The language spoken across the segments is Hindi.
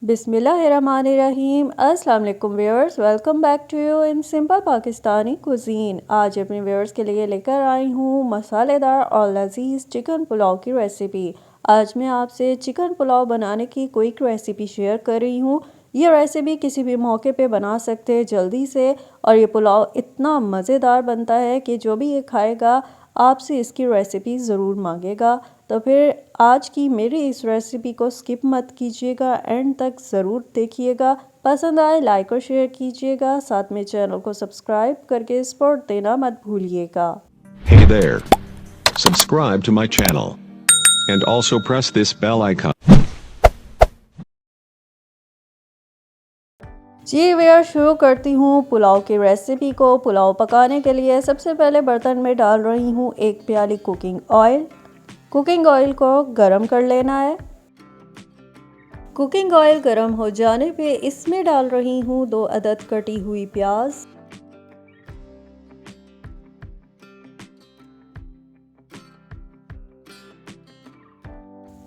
बिस्मिल्लाहिर्रहमानिर्रहीम। अस्सलाम वालेकुम viewers, welcome back to you in simple Pakistani cuisine. आज अपने व्यूअर्स के लिए लेकर आई हूँ मसालेदार और लजीज चिकन पुलाव की रेसिपी। आज मैं आपसे चिकन पुलाव बनाने की क्विक रेसिपी शेयर कर रही हूँ। ये रेसिपी किसी भी मौके पे बना सकते हैं जल्दी से, और ये पुलाव इतना मज़ेदार बनता है कि जो भी ये खाएगा आपसे इसकी रेसिपी ज़रूर मांगेगा। तो फिर आज की मेरी इस रेसिपी को स्किप मत कीजिएगा, एंड तक ज़रूर देखिएगा। पसंद आए लाइक और शेयर कीजिएगा, साथ में चैनल को सब्सक्राइब करके सपोर्ट देना मत भूलिएगा। Hey there. Subscribe to my channel. And also press this bell icon. जी व्यूअर, शुरू करती हूँ पुलाव की रेसिपी को। पुलाव पकाने के लिए सबसे पहले बर्तन में डाल रही हूँ 1 प्याली कुकिंग ऑयल। कुकिंग ऑयल को गरम कर लेना है। कुकिंग ऑयल गरम हो जाने पे इसमें डाल रही हूँ 2 अदद कटी हुई प्याज।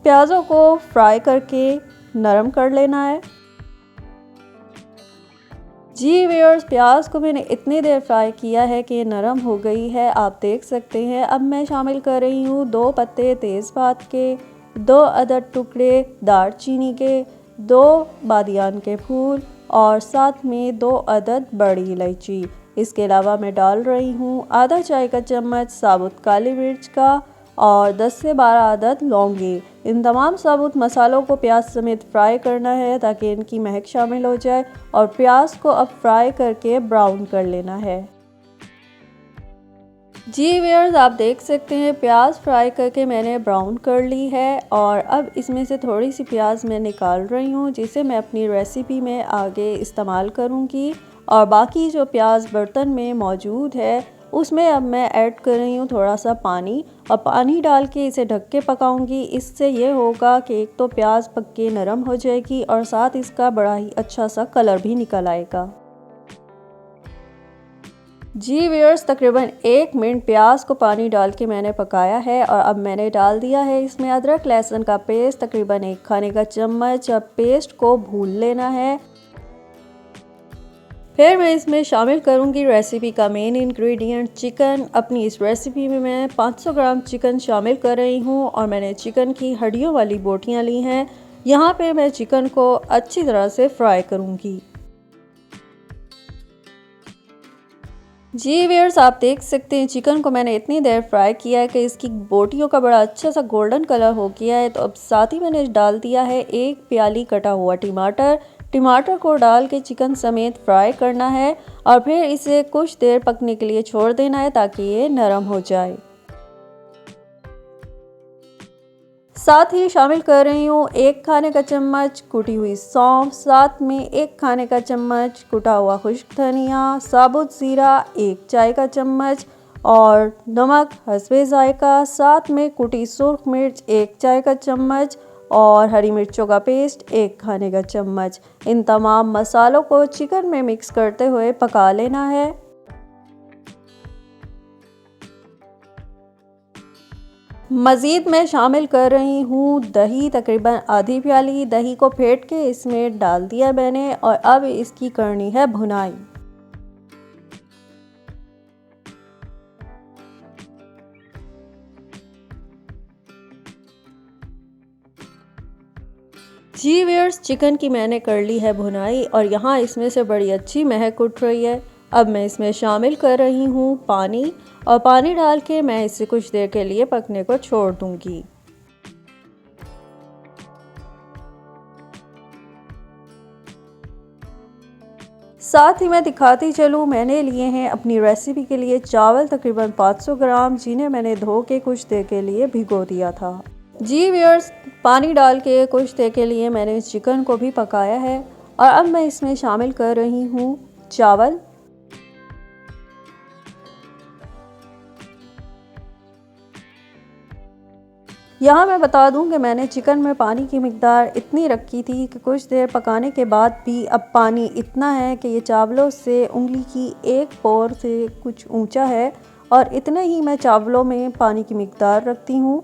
प्याजों को फ्राई करके नरम कर लेना है। जी व्यूअर्स, प्याज को मैंने इतनी देर फ्राई किया है कि ये नरम हो गई है, आप देख सकते हैं। अब मैं शामिल कर रही हूँ 2 पत्ते तेज़पात के, 2 अदद टुकड़े दालचीनी के, 2 बादियान के फूल और साथ में 2 अदद बड़ी इलायची। इसके अलावा मैं डाल रही हूँ आधा चाय का चम्मच साबुत काली मिर्च का और 10 से 12 अदद लौंगे। इन तमाम साबुत मसालों को प्याज समेत फ्राई करना है ताकि इनकी महक शामिल हो जाए, और प्याज को अब फ्राई करके ब्राउन कर लेना है। जी व्यूअर्स, आप देख सकते हैं प्याज फ्राई करके मैंने ब्राउन कर ली है, और अब इसमें से थोड़ी सी प्याज मैं निकाल रही हूँ जिसे मैं अपनी रेसिपी में आगे इस्तेमाल करूँगी। और बाकी जो प्याज बर्तन में मौजूद है उसमें अब मैं ऐड कर रही हूँ थोड़ा सा पानी, और पानी डाल के इसे ढक के पकाऊंगी। इससे ये होगा कि एक तो प्याज पक के नरम हो जाएगी और साथ इसका बड़ा ही अच्छा सा कलर भी निकल आएगा। जी व्यूअर्स, तकरीबन 1 मिनट प्याज को पानी डाल के मैंने पकाया है, और अब मैंने डाल दिया है इसमें अदरक लहसुन का पेस्ट तकरीबन 1 खाने का चम्मच। अब पेस्ट को भून लेना है। फिर मैं इसमें शामिल करूंगी रेसिपी का मेन इंग्रेडिएंट चिकन। अपनी इस रेसिपी में मैं 500 ग्राम चिकन शामिल कर रही हूं, और मैंने चिकन की हड्डियों वाली बोटियां ली हैं। यहाँ पे मैं चिकन को अच्छी तरह से फ्राई करूंगी। जी व्यूअर्स, आप देख सकते हैं चिकन को मैंने इतनी देर फ्राई किया है कि इसकी बोटियों का बड़ा अच्छा सा गोल्डन कलर हो गया है। तो अब साथ ही मैंने डाल दिया है 1 प्याली कटा हुआ टमाटर। टमाटर को डाल के चिकन समेत फ्राई करना है, और फिर इसे कुछ देर पकने के लिए छोड़ देना है ताकि ये नरम हो जाए। साथ ही शामिल कर रही हूँ 1 खाने का चम्मच कुटी हुई सौंफ, साथ में 1 खाने का चम्मच कुटा हुआ खुश्क धनिया, साबुत ज़ीरा 1 चाय का चम्मच, और नमक हस्बे ज़ायका, साथ में कुटी सुर्ख मिर्च 1 चाय का चम्मच, और हरी मिर्चों का पेस्ट 1 खाने का चम्मच। इन तमाम मसालों को चिकन में मिक्स करते हुए पका लेना है। मज़ीद मैं शामिल कर रही हूँ दही, तकरीबन आधी प्याली दही को फेंट के इसमें डाल दिया मैंने, और अब इसकी करनी है भुनाई। जी व्यूअर्स, चिकन की मैंने कर ली है भुनाई, और यहाँ इसमें से बड़ी अच्छी महक उठ रही है। अब मैं इसमें शामिल कर रही हूँ पानी, और पानी डाल के मैं इसे कुछ देर के लिए पकने को छोड़ दूँगी। साथ ही मैं दिखाती चलूँ, मैंने लिए हैं अपनी रेसिपी के लिए चावल तकरीबन 500 ग्राम, जिन्हें मैंने धो के कुछ देर के लिए भिगो दिया था। जी व्यूअर्स, पानी डाल के कुछ देर के लिए मैंने इस चिकन को भी पकाया है, और अब मैं इसमें शामिल कर रही हूँ चावल। यहाँ मैं बता दूं कि मैंने चिकन में पानी की मिकदार इतनी रखी थी कि कुछ देर पकाने के बाद भी अब पानी इतना है कि ये चावलों से उंगली की एक पोर से कुछ ऊंचा है, और इतने ही मैं चावलों में पानी की मिकदार रखती हूँ।